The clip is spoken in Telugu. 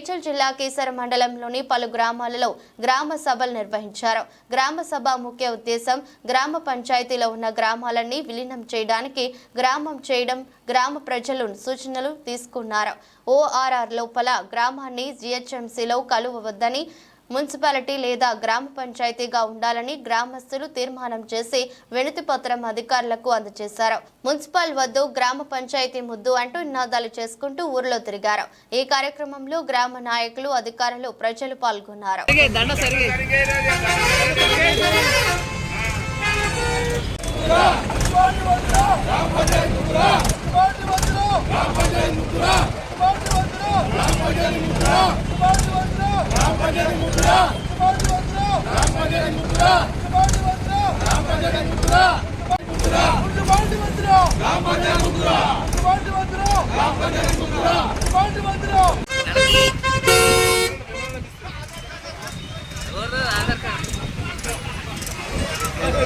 మేడ్చల్ జిల్లా కీసర మండలంలోని పలు గ్రామాలలో గ్రామ సభలు నిర్వహించారు. గ్రామ సభ ముఖ్య ఉద్దేశం గ్రామ పంచాయతీలో ఉన్న గ్రామాలన్నీ విలీనం చేయడానికి గ్రామ ప్రజలు సూచనలు తీసుకున్నారు. ORR లోపల గ్రామాన్ని GHMCలో కలువవద్దని, మున్సిపాలిటీ లేదా గ్రామ పంచాయతీగా ఉండాలని గ్రామస్తులు తీర్మానం చేసి వినతి పత్రం అధికారులకు అందజేశారు. మున్సిపల్ వద్దు, గ్రామ పంచాయతీ ముద్దు అంటూ నినాదాలు చేసుకుంటూ ఊర్లో తిరిగారు. ఈ కార్యక్రమంలో గ్రామ నాయకులు, అధికారులు, ప్రజలు పాల్గొన్నారు.